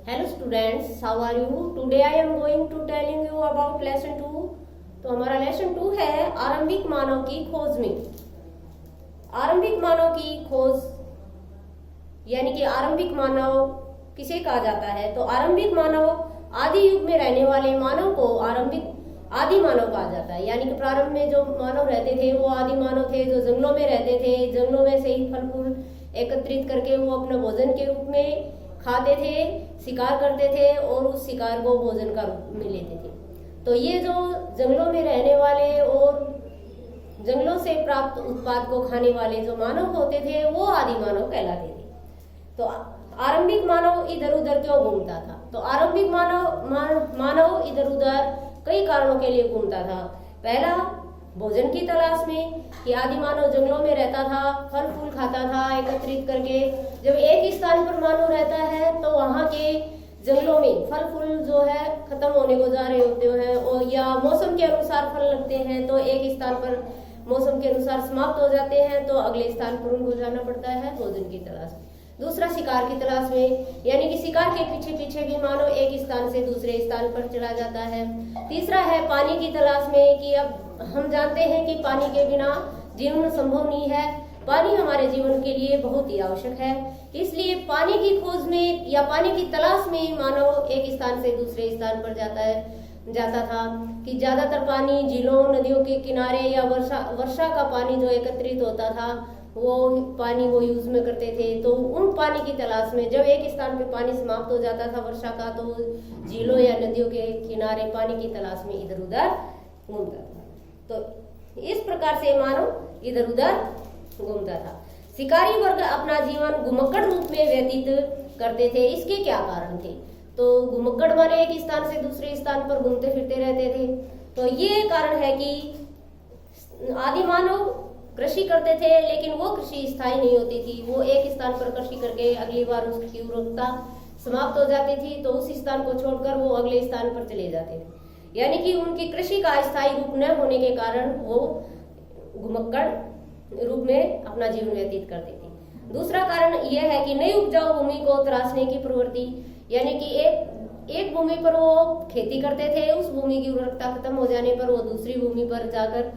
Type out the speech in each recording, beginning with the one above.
Hello students, how are you? Today I am going to telling you about lesson 2। तो हमारा lesson 2 है आरंभिक मानव की खोज में। आरंभिक मानव की खोज यानी कि आरंभिक मानव किसे कहा जाता है? तो आरंभिक मानव आदि युग में रहने वाले मानव को आदि मानव कहा जाता है। यानी कि प्रारंभ में जो मानव रहते थे वो आदि मानव थे, जो जंगलों में रहते थे। जंगलों में से ही फल फूल एकत्रित करके वो अपने भोजन के रूप में खाते थे, शिकार करते थे और उस शिकार को भोजन का रूप में लेते थे। तो ये जो जंगलों में रहने वाले और जंगलों से प्राप्त उत्पाद को खाने वाले जो मानव होते थे वो आदि मानव कहलाते थे। तो आरंभिक मानव इधर उधर क्यों घूमता था? तो आरंभिक मानव इधर उधर कई कारणों के लिए घूमता था। पहला, भोजन की तलाश में, कि आदि मानव जंगलों में रहता था, फल फूल खाता था एकत्रित करके। जब एक स्थान पर मानव रहता है तो वहाँ के जंगलों में फल फूल जो है खत्म होने को जा रहे होते हैं और या मौसम के अनुसार फल लगते हैं, तो एक स्थान पर मौसम के अनुसार समाप्त हो जाते हैं तो अगले स्थान पर उनको जाना पड़ता है भोजन की तलाश में। दूसरा, शिकार की तलाश में, यानी कि शिकार के पीछे पीछे भी मानव एक स्थान से दूसरे स्थान पर चला जाता है। तीसरा है पानी की तलाश में, कि अब हम जानते हैं कि पानी के बिना जीवन संभव नहीं है। पानी हमारे जीवन के लिए बहुत ही आवश्यक है, इसलिए पानी की खोज में या पानी की तलाश में मानव एक स्थान से दूसरे स्थान पर जाता था। कि ज्यादातर पानी झीलों नदियों के किनारे या वर्षा का पानी जो एकत्रित होता था वो पानी वो यूज में करते थे। तो उन पानी की तलाश में जब एक स्थान पे पानी समाप्त हो जाता था वर्षा का, तो झीलों या नदियों के किनारे पानी की तलाश में इधर उधर घूमता था। तो इस प्रकार से मानव इधर उधर घूमता था। शिकारी वर्ग अपना जीवन घुमक्कड़ रूप में व्यतीत करते थे। इसके क्या कारण थे? तो घुमक्कड़ माने एक स्थान से दूसरे स्थान पर घूमते फिरते रहते थे। तो ये कारण है कि आदि मानव कृषि करते थे, लेकिन वो कृषि स्थायी नहीं होती थी। वो एक स्थान पर कृषि करके अगली बार उसकी उर्वरकता समाप्त हो जाती थी तो उस स्थान को छोड़कर वो अगले स्थान पर चले जाते थे। यानी कि उनकी कृषि का स्थायी रूप न होने के कारण वो घुमक्कड़ रूप में अपना जीवन व्यतीत करते थे। दूसरा कारण यह है कि नई उपजाऊ भूमि को तराशने की प्रवृत्ति, यानी कि एक भूमि पर वो खेती करते थे, उस भूमि की उर्वरकता खत्म हो जाने पर वो दूसरी भूमि पर जाकर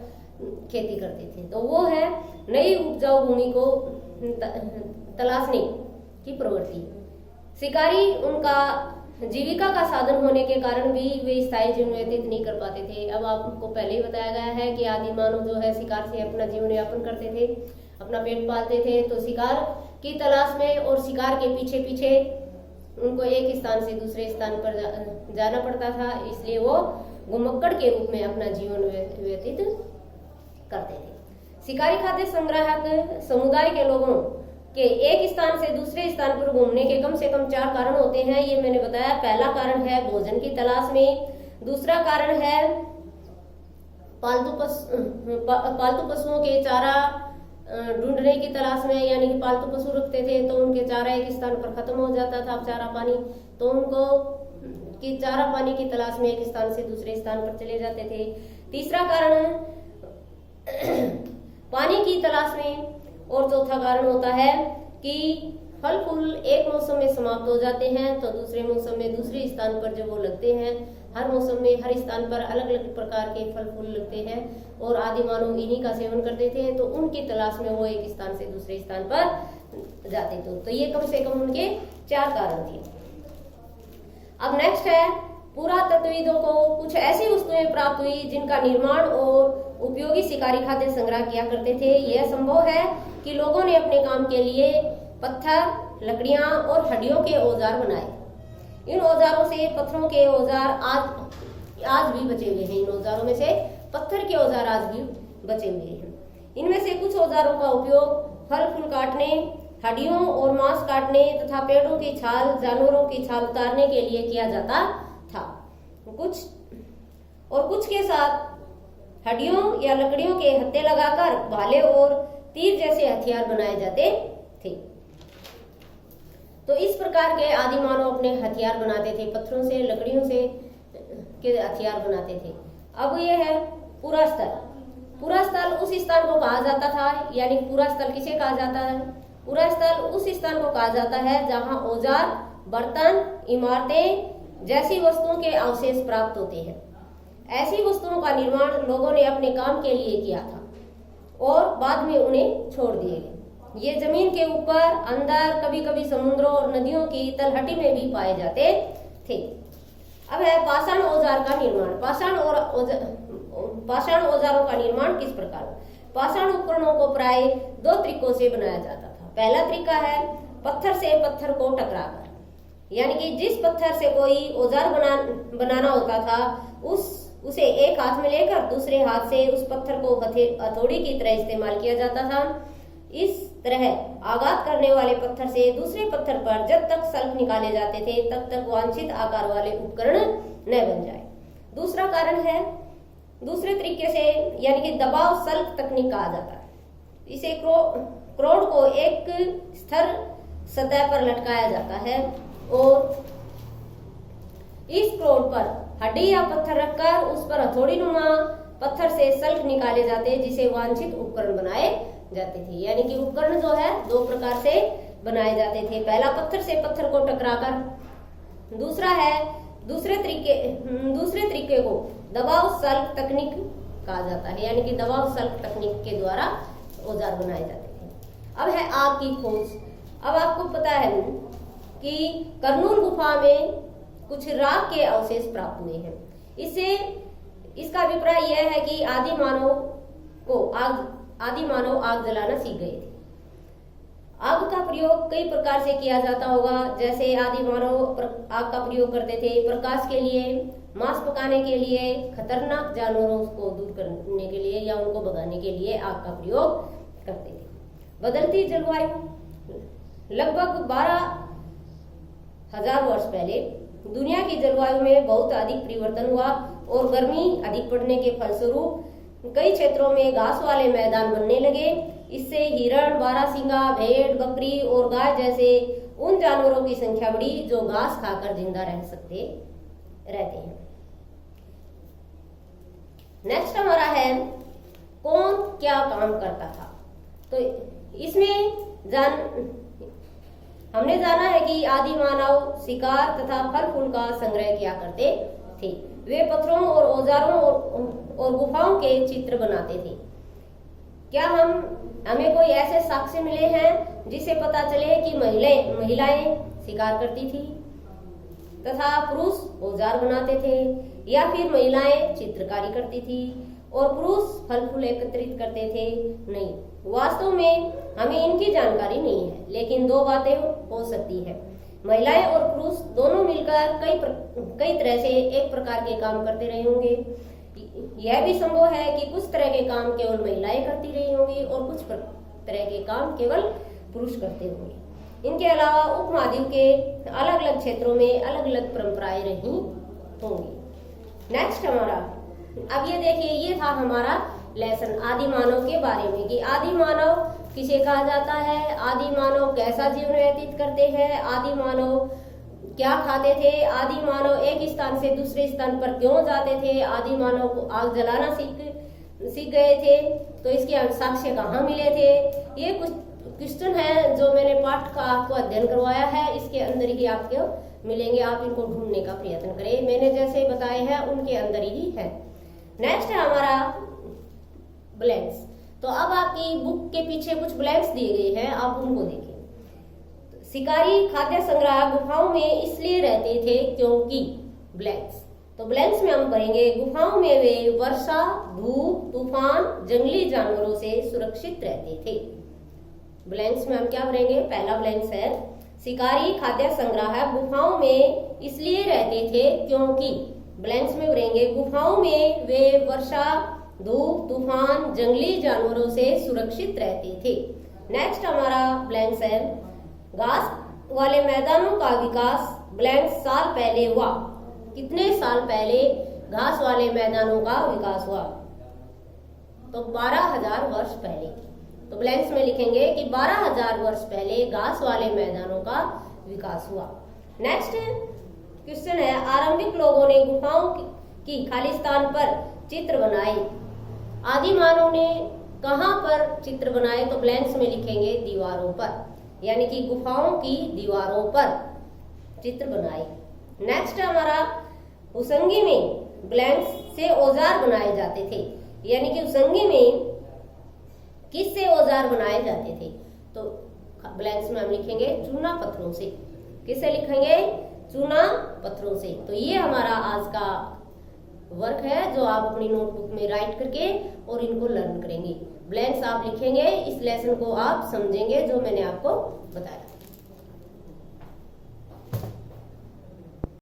खेती करते थे। तो वो है नई उपजाऊ भूमि को तलाशने की प्रवृत्ति। शिकारी उनका जीविका का साधन होने के कारण भी वे स्थायी जीवन व्यतीत नहीं कर पाते थे। अब आपको पहले ही बताया गया है कि आदि मानव जो है शिकार से अपना जीवन यापन करते थे, अपना पेट पालते थे। तो शिकार की तलाश में और शिकार के पीछे पीछे उनको एक स्थान से दूसरे स्थान पर जाना पड़ता था, इसलिए वो घुमक्कड़ के रूप में अपना जीवन व्यतीत करते थे। शिकारी खाद्य संग्राहक समुदाय के लोगों के एक स्थान से दूसरे स्थान पर घूमने के कम से कम 4 कारण होते हैं, ये मैंने बताया। पहला कारण है भोजन की तलाश में। दूसरा कारण है पालतू पशुओं के चारा ढूंढने की तलाश में, यानी कि पालतू पशु रखते थे तो उनके चारा एक स्थान पर खत्म हो जाता था, चारा पानी, तो उनको कि चारा पानी की तलाश में एक स्थान से दूसरे स्थान पर चले जाते थे। तीसरा कारण है पानी की तलाश में। और चौथा कारण होता है कि फल फूल एक मौसम में समाप्त हो जाते हैं तो दूसरे मौसम में दूसरे स्थान पर जब वो लगते हैं, हर मौसम में हर स्थान पर अलग अलग प्रकार के फल फूल लगते हैं और आदि मानव इन्हीं का सेवन करते थे, तो उनकी तलाश में वो एक स्थान से दूसरे स्थान पर जाते थे। तो ये कम से कम उनके 4 कारण थे। अब नेक्स्ट है, पुरातत्वविदों को कुछ ऐसी वस्तुएं प्राप्त हुई जिनका निर्माण और उपयोगी शिकारी खाद्य संग्रह किया करते थे। यह संभव है कि लोगों ने अपने काम के लिए पत्थर, लकड़ियां और हड्डियों के औजार बनाए। इन औजारों से पत्थरों के औजार आज भी बचे हुए हैं। इन औजारों में से पत्थर के औजार आज भी बचे हुए हैं। इनमें से कुछ औजारों का उपयोग फल फूल काटने, हड्डियों और मांस काटने तथा पेड़ों की छाल, जानवरों की छाल उतारने के लिए किया जाता था। कुछ के साथ हड्डियों या लकड़ियों के हत्थे लगाकर भाले और तीर जैसे हथियार बनाए जाते थे। तो इस प्रकार के आदि मानव अपने हथियार बनाते थे, पत्थरों से, लकड़ियों से के हथियार बनाते थे। अब ये है पूरा स्थल। पूरा स्थल उस स्थान को कहा जाता था, यानी पूरा स्थल किसे कहा जाता है? पूरा स्थल उस स्थान को कहा जाता है जहां औजार, बर्तन, इमारतें जैसी वस्तुओं के अवशेष प्राप्त होते हैं। ऐसी वस्तुओं का निर्माण लोगों ने अपने काम के लिए किया था और बाद में उन्हें छोड़ दिए गए। ये जमीन के ऊपर, अंदर, कभी कभी समुद्रों और नदियों की तलहटी में भी पाए जाते थे। अब है पाषाण औजार का निर्माण। पाषाण औजारों का निर्माण किस प्रकार? पाषाण उपकरणों को प्राय दो तरीकों से बनाया जाता था। पहला तरीका है पत्थर से पत्थर को टकराकर, यानी कि जिस पत्थर से कोई औजार बनाना होता था उसे एक हाथ में लेकर दूसरे हाथ से उस पत्थर को हथौड़ी की तरह इस्तेमाल किया जाता था। इस तरह आघात करने वाले पत्थर से दूसरे पत्थर पर जब तक सल्फ निकाले जाते थे तब तक वांछित आकार वाले उपकरण न बन जाए। दूसरा कारण है दूसरे तरीके से, यानी कि दबाव सल्फ तकनीक कहा जाता है। इसे क्रोड को एक स्थिर सतह पर लटकाया जाता है और इस क्रोड पर हड्डी या पत्थर रखकर उस पर हथौड़ी नुमा पत्थर से सल्फ निकाले जाते, जिसे वांछित उपकरण बनाए जाते थे। यानी कि उपकरण जो है दो प्रकार से बनाए जाते थे। पहला पत्थर से पत्थर को टकराकर, दूसरा है दूसरे तरीके को दबाव सल्फ तकनीक कहा जाता है, यानी कि दबाव सल्फ तकनीक के द्वारा औजार बनाए जाते थे। अब है आग की खोज। अब आपको पता है कि करनूल गुफा में कुछ राख के अवशेष प्राप्त हुए हैं। इसका अभिप्राय यह है कि आदि मानव आग जलाना सीख गए थे। आग का प्रयोग कई प्रकार से किया जाता होगा, जैसे आदि मानव आग का प्रयोग करते थे प्रकाश के लिए, मांस पकाने के लिए, खतरनाक जानवरों को दूर करने के लिए या उनको भगाने के लिए आग का प्रयोग करते थे। बदलती जलवायु। लगभग 12,000 वर्ष पहले दुनिया की जलवायु में बहुत अधिक परिवर्तन हुआ और गर्मी अधिक पड़ने के फलस्वरूप कई क्षेत्रों में घास वाले मैदान बनने लगे। इससे हिरण, बारहसिंगा, भेड़, बकरी और गाय जैसे उन जानवरों की संख्या बढ़ी जो घास खाकर जिंदा रहते हैं। नेक्स्ट हमारा है कौन क्या काम करता था। तो इसमें हमने जाना है कि आदि मानव शिकार तथा फल फूल का संग्रह किया करते थे। वे पत्थरों और औजारों और गुफाओं के चित्र बनाते थे। क्या हमें कोई ऐसे साक्ष्य मिले हैं जिससे पता चले कि महिलाएं शिकार करती थी तथा पुरुष औजार बनाते थे, या फिर महिलाएं चित्रकारी करती थी और पुरुष फल फूल एकत्रित करते थे? नहीं, वास्तव में हमें इनकी जानकारी नहीं है, लेकिन दो बातें हो सकती है। महिलाएं और पुरुष दोनों मिलकर कई तरह से एक प्रकार के काम करते रहे होंगे। यह भी संभव है कि कुछ तरह के काम केवल महिलाएं करती रही होंगी और कुछ तरह के काम केवल पुरुष करते होंगे। इनके अलावा उपमहाद्वीप के अलग अलग क्षेत्रों में अलग अलग परंपराएं रही होंगी। नेक्स्ट हमारा, अब ये देखिए, ये था हमारा लेसन आदि मानव के बारे में कि आदि मानव किसे कहा जाता है, आदि मानव कैसा जीवन व्यतीत करते हैं, आदि मानव क्या खाते थे, आदि मानव एक स्थान से दूसरे स्थान पर क्यों जाते थे, आदि मानव को आग जलाना सीख गए थे, तो इसके साक्ष्य कहाँ मिले थे। ये कुछ क्वेश्चन है जो मैंने पाठ का आपको अध्ययन करवाया है, इसके अंदर ही आपको मिलेंगे। आप इनको ढूंढने का प्रयत्न करें, मैंने जैसे बताए हैं उनके अंदर ही है। नेक्स्ट है हमारा ब्लैंक्स। तो अब आपकी बुक के पीछे कुछ ब्लैंक्स दिए गए हैं, आप उनको देखें। शिकारी खाद्य संग्रह गुफाओं में इसलिए रहते थे क्योंकि ब्लैंक्स, तो ब्लैंक्स में हम पढ़ेंगे गुफाओं में वे वर्षा, धूप, तूफान, जंगली जानवरों से सुरक्षित रहते थे। ब्लैंक्स में हम क्या पढ़ेंगे? पहला ब्लैंक्स है शिकारी खाद्य संग्रह गुफाओं में इसलिए रहते थे क्योंकि, ब्लैंक्स में पढ़ेंगे गुफाओं में वे वर्षा, धूप, तूफान, जंगली जानवरों से सुरक्षित रहते थे। नेक्स्ट हमारा ब्लैंक्स है घास वाले मैदानों का विकास ब्लैंक साल पहले हुआ। कितने साल पहले घास वाले मैदानों का विकास हुआ? तो 12,000 वर्ष पहले। तो ब्लैंक्स में लिखेंगे कि 12,000 वर्ष पहले घास वाले मैदानों का विकास हुआ। नेक्स्ट क्वेश्चन है आरंभिक लोगों ने गुफाओं की खाली स्थान पर चित्र बनाए। आदि मानव ने कहां पर चित्र बनाए? तो ब्लैंक्स में लिखेंगे दीवारों पर। यानी कि गुफाओं की दीवारों पर चित्र बनाए। नेक्स्ट हमारा उसंगी में ब्लैंक्स से औजार बनाए जाते थे, यानी कि उसंगी में किससे औजार बनाए जाते थे? तो ब्लैंक्स में हम लिखेंगे चूना पत्थरों से। किससे लिखेंगे? चूना पत्थरों से। तो ये हमारा आज का वर्क है जो आप अपनी नोटबुक में राइट करके और इनको लर्न करेंगे। ब्लैंक्स आप लिखेंगे, इस लेसन को आप समझेंगे जो मैंने आपको बताया।